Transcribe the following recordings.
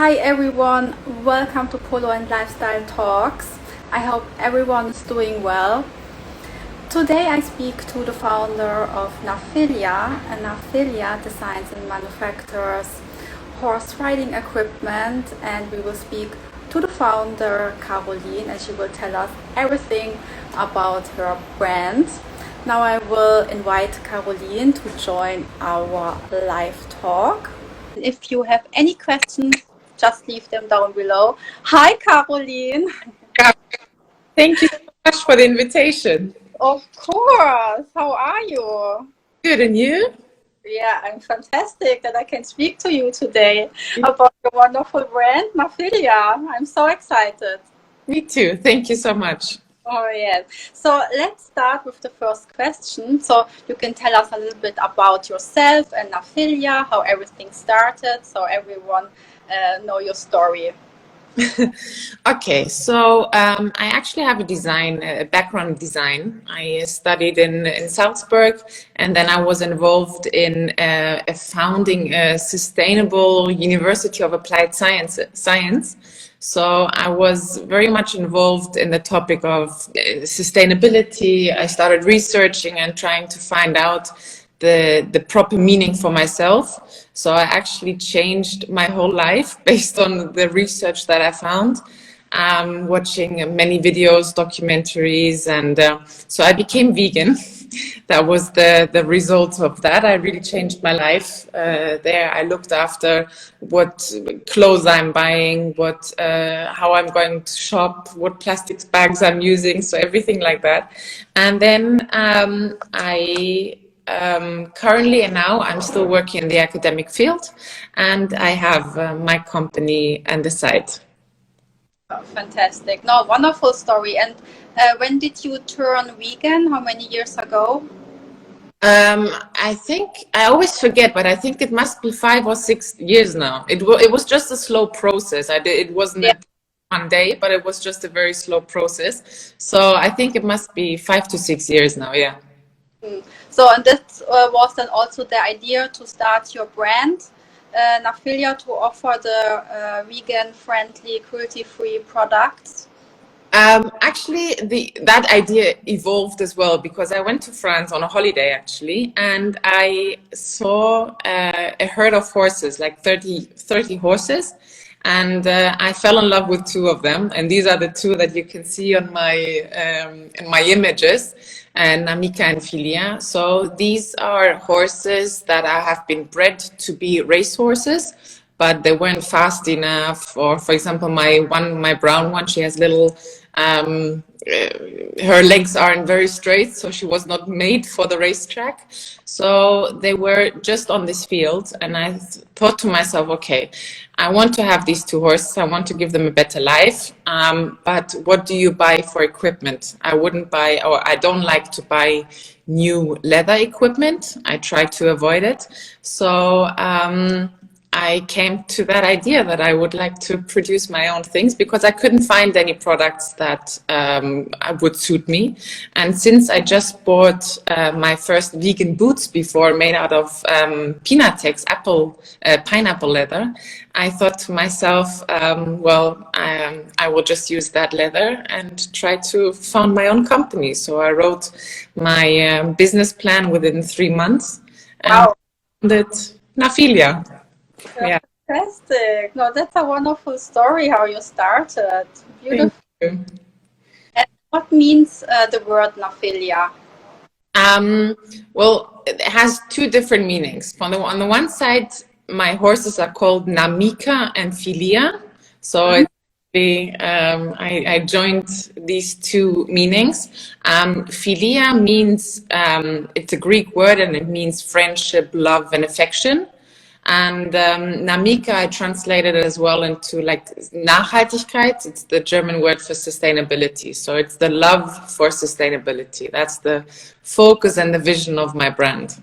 Hi everyone, welcome to Polo and Lifestyle Talks. I hope everyone is doing well. Today I speak to the founder of NAFILIA, and NAFILIA designs and manufactures horse riding equipment, and we will speak to the founder Caroline, and she will tell us everything about her brand. Now I will invite Caroline to join our live talk. If you have any questions, just leave them down below. Hi, Caroline. Thank you so much for the invitation. Of course. How are you? Good, and you? Yeah, I'm fantastic that I can speak to you today about your wonderful brand, NAFILIA. I'm so excited. Me too. Thank you so much. Oh, yes. So let's start with the first question. So you can tell us a little bit about yourself and NAFILIA, how everything started, so everyone know your story. Okay, so I actually have a background in design. I studied in Salzburg, and then I was involved in founding a sustainable University of Applied Science. So I was very much involved in the topic of sustainability. I started researching and trying to find out the proper meaning for myself. So I actually changed my whole life based on the research that I found, watching many videos, documentaries, and so I became vegan. That was the result of that. I really changed my life there. I looked after what clothes I'm buying, how I'm going to shop, what plastic bags I'm using, so everything like that. And then currently and now I'm still working in the academic field, and I have my company and the site. Oh, fantastic. No, wonderful story. And when did you turn vegan? How many years ago? I think I always forget, but I think it must be 5 or 6 years now. It was just a slow process. It wasn't one day, but it was just a very slow process. So I think it must be 5 to 6 years now. Yeah. So, and that was then also the idea to start your brand, NAFILIA, to offer the vegan-friendly, cruelty-free products? Actually, that idea evolved as well, because I went to France on a holiday actually, and I saw a herd of horses, like 30 horses, and I fell in love with 2 of them, and these are the 2 that you can see on my in my images, and Namika and Filia. So these are horses that have been bred to be race horses, but they weren't fast enough. Or for example, my brown one, she has little her legs aren't very straight, so she was not made for the racetrack. So they were just on this field, and I thought to myself, okay, I want to have these 2 horses, I want to give them a better life, but what do you buy for equipment? I wouldn't buy, or I don't like to buy new leather equipment. I try to avoid it. So I came to that idea that I would like to produce my own things, because I couldn't find any products that would suit me. And since I just bought my first vegan boots before, made out of Pinatex pineapple leather, I thought to myself, well, I will just use that leather and try to found my own company. So I wrote my business plan within 3 months. Wow. And founded NAFILIA. Yeah. Fantastic. No, that's a wonderful story how you started. Beautiful. Thank you. And what means the word NAFILIA? Well, it has 2 different meanings. On the one side, my horses are called Namika and Filia. So I joined these 2 meanings. Filia means, it's a Greek word, and it means friendship, love, and affection. And Namika, I translated it as well into like Nachhaltigkeit. It's the German word for sustainability. So it's the love for sustainability. That's the focus and the vision of my brand.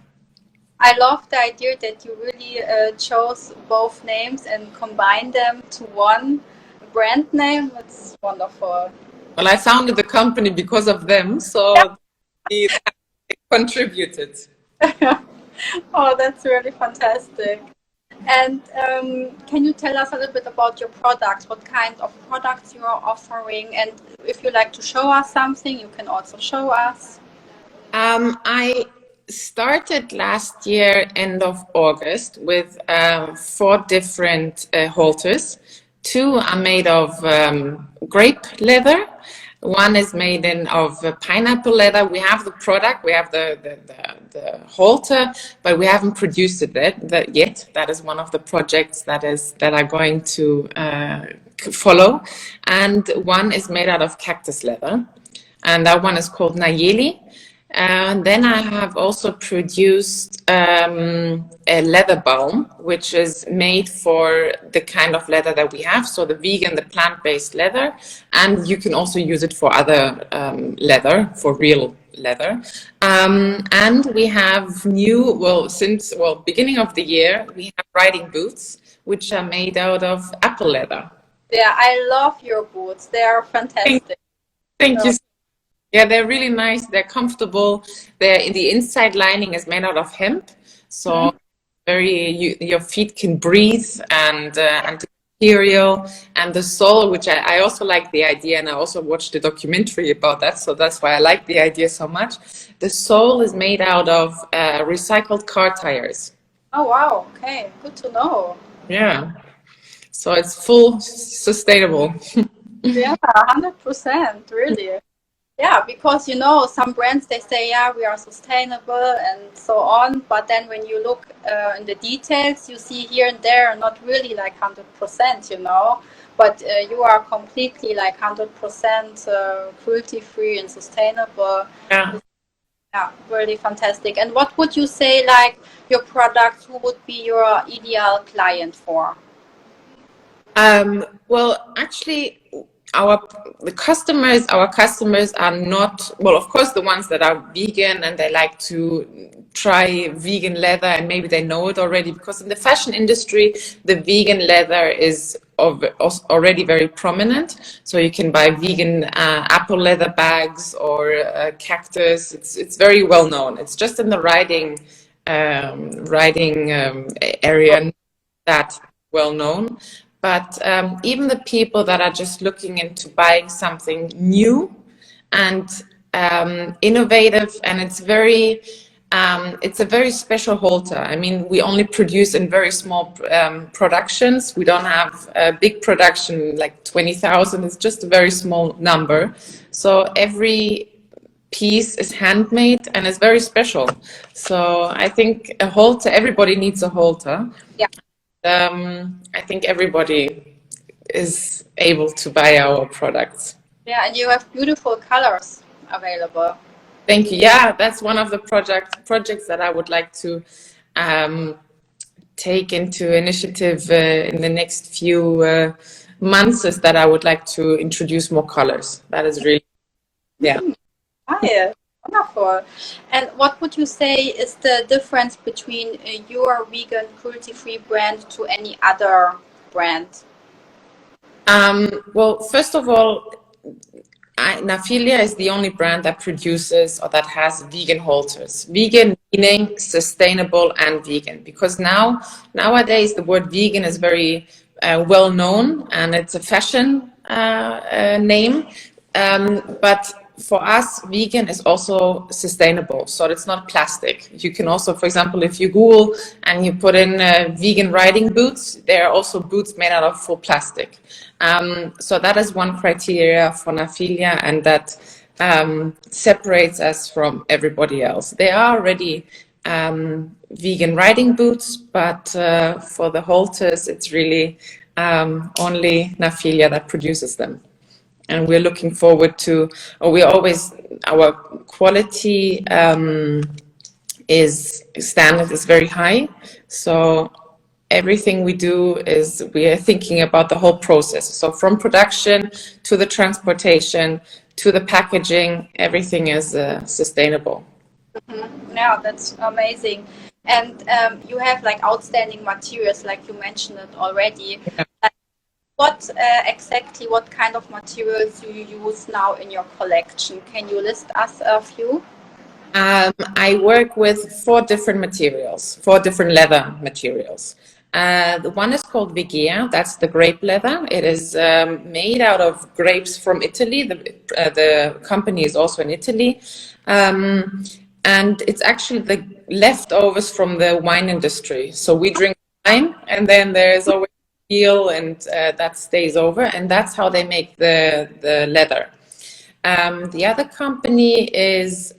I love the idea that you really chose both names and combined them to one brand name. It's wonderful. Well, I founded the company because of them, so they contributed. Oh, that's really fantastic. And can you tell us a little bit about your products? What kind of products you are offering? And if you like to show us something, you can also show us. I started last year, end of August, with 4 different halters. 2 are made of grape leather. One is made of pineapple leather. We have the product, we have the halter, but we haven't produced it yet. That is one of the projects that are going to follow. And one is made out of cactus leather, and that one is called Nayeli. And then I have also produced a leather balm, which is made for the kind of leather that we have, so the vegan, the plant-based leather, and you can also use it for other leather, for real leather. And we have since beginning of the year, we have riding boots, which are made out of apple leather. Yeah, I love your boots. They are fantastic. Thank you. Yeah, they're really nice. They're comfortable. The inside lining is made out of hemp, so your feet can breathe, and the material and the sole, which I also like the idea, and I also watched a documentary about that, so that's why I like the idea so much. The sole is made out of recycled car tires. Oh wow! Okay, good to know. Yeah, so it's full sustainable. Yeah, 100%, really. Yeah, because some brands, they say, yeah, we are sustainable and so on, but then when you look in the details, you see here and there not really like 100%, but you are completely like 100% cruelty-free and sustainable. Yeah. Yeah, really fantastic. And what would you say, like, your products, who would be your ideal client for? Well, actually, our customers are not, well, of course, the ones that are vegan and they like to try vegan leather, and maybe they know it already, because in the fashion industry, the vegan leather is already very prominent. So you can buy vegan apple leather bags or cactus. It's very well known. It's just in the riding area that well known. But even the people that are just looking into buying something new and innovative, and it's a very special halter. I mean, we only produce in very small productions. We don't have a big production like 20,000. It's just a very small number. So every piece is handmade and is very special. So I think a halter, everybody needs a halter. Yeah. I think everybody is able to buy our products. Yeah, and you have beautiful colors available. Thank you. Yeah, that's one of the projects that I would like to take into initiative in the next few months, is that I would like to introduce more colors. That is really, yeah. Hi, wonderful. And what would you say is the difference between your vegan cruelty-free brand to any other brand? Well, first of all, NAFILIA is the only brand that produces or that has vegan halters. Vegan meaning sustainable and vegan, because nowadays the word vegan is very well known and it's a fashion name, but for us, vegan is also sustainable, so it's not plastic. You can also, for example, if you Google and you put in vegan riding boots, there are also boots made out of full plastic. So that is one criteria for NAFILIA, and that separates us from everybody else. There are already vegan riding boots, but for the halters, it's really only NAFILIA that produces them. And we're looking forward to, our quality standard is very high. So everything we do we are thinking about the whole process. So from production to the transportation to the packaging, everything is sustainable. Mm-hmm. Yeah, that's amazing. And you have like outstanding materials, like you mentioned it already. Yeah. What kind of materials do you use now in your collection? Can you list us a few? I work with 4 different materials, 4 different leather materials. The one is called Vigea. That's the grape leather. It is made out of grapes from Italy. The company is also in Italy. And it's actually the leftovers from the wine industry. So we drink wine, and then there's always peel, and that stays over. And that's how they make the leather. The other company is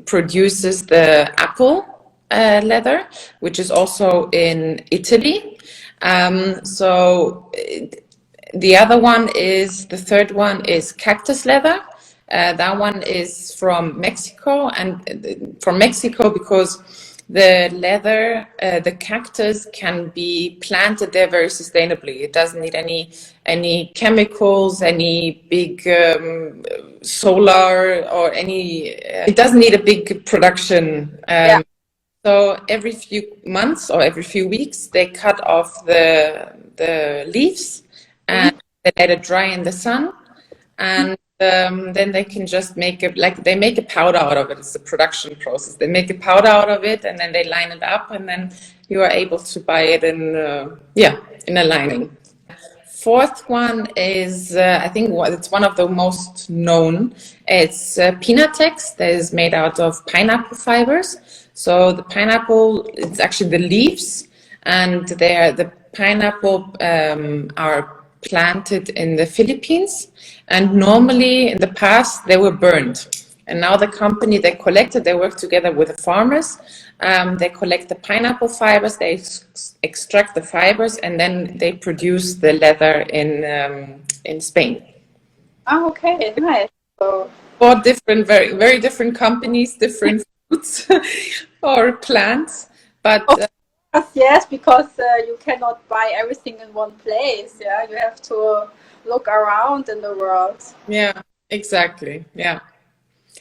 produces the apple leather, which is also in Italy. The other one is, the third one is cactus leather. That one is from Mexico, and from Mexico because the leather, the cactus can be planted there very sustainably. It doesn't need any chemicals, any big solar or any. It doesn't need a big production. Yeah. So every few months or every few weeks, they cut off the leaves and they let it dry in the sun, and then they can just make it, like they make a powder out of it. It's a production process. They make a powder out of it, and then they line it up, and then you are able to buy it in a lining. Fourth one is, I think it's one of the most known. It's Pinatex that is made out of pineapple fibers. So the pineapple, it's actually the leaves, and the pineapple are planted in the Philippines. And normally in the past they were burned. And now the company, they work together with the farmers. They collect the pineapple fibers, they extract the fibers, and then they produce the leather in Spain. Oh, okay, nice. So, Four different, very, very different companies, different fruits or plants. But yes, because you cannot buy everything in one place. Yeah, you have to look around in the world. Yeah, exactly. Yeah.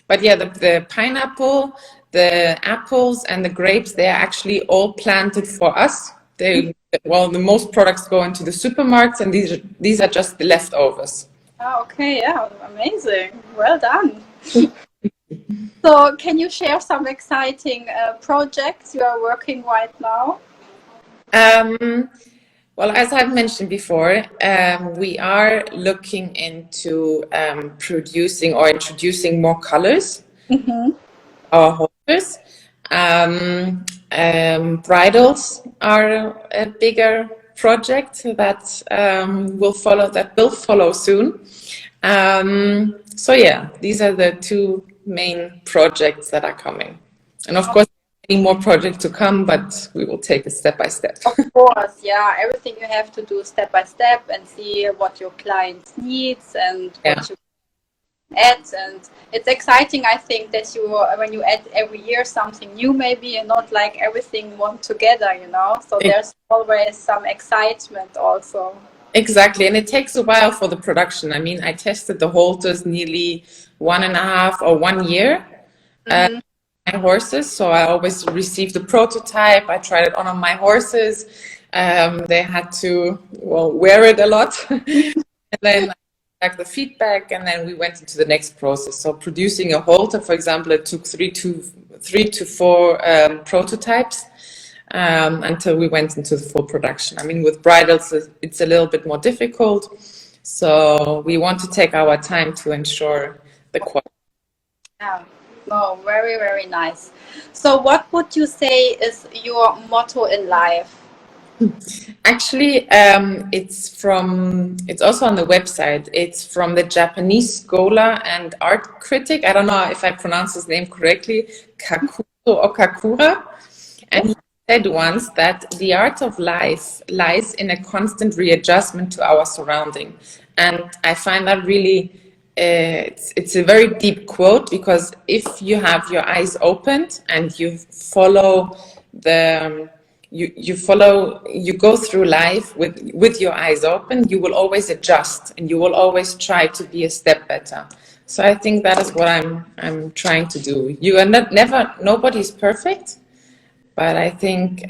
But yeah, the pineapple, the apples, and the grapes, they are actually all planted for us. The most products go into the supermarkets, and these are just the leftovers. Oh, okay, yeah, amazing. Well done. So, can you share some exciting projects you are working right now? Well, as I've mentioned before, we are looking into producing or introducing more colors. Our holsters. Bridles are a bigger project that will follow soon. So yeah, these are the two main projects that are coming, and of course many more projects to come, but we will take it step by step. Of course, yeah, everything you have to do step by step and see what your clients needs and what you add. And it's exciting, I think, that when you add every year something new, maybe, and not like everything one together, so there's always some excitement also. Exactly, and it takes a while for the production. I mean, I tested the halters nearly 1.5 or 1 year. My horses, so I always received the prototype. I tried it on my horses. They had to wear it a lot, and then like the feedback, and then we went into the next process. So producing a halter, for example, it took 3 to 4 prototypes until we went into the full production. I mean, with bridles, it's a little bit more difficult, so we want to take our time to ensure the quality. Yeah. No, very, very nice. So what would you say is your motto in life? Actually, it's also on the website. It's from the Japanese scholar and art critic. I don't know if I pronounce his name correctly, Kakuto Okakura. And he said once that the art of life lies in a constant readjustment to our surrounding. And I find that really it's a very deep quote, because if you have your eyes opened and you follow you go through life with your eyes open, you will always adjust and you will always try to be a step better. So I think that is what I'm trying to do. You are nobody's perfect, but I think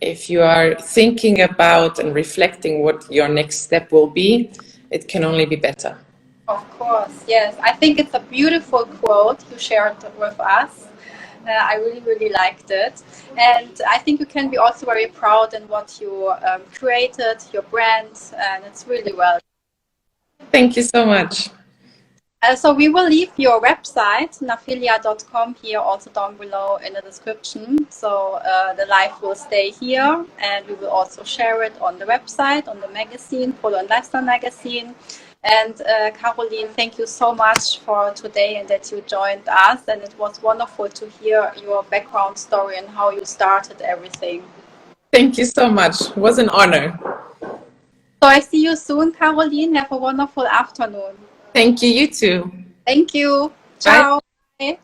if you are thinking about and reflecting what your next step will be, it can only be better. Of course, yes. I think it's a beautiful quote you shared with us. I really, really liked it. And I think you can be also very proud in what you created, your brand, and it's really well. Thank you so much. So we will leave your website, nafilia.com, here also down below in the description. So the live will stay here, and we will also share it on the website, on the magazine, Polo and Lifestyle magazine. And Caroline, thank you so much for today and that you joined us. And it was wonderful to hear your background story and how you started everything. Thank you so much. It was an honor. So I see you soon, Caroline. Have a wonderful afternoon. Thank you. You too. Thank you. Ciao. Bye.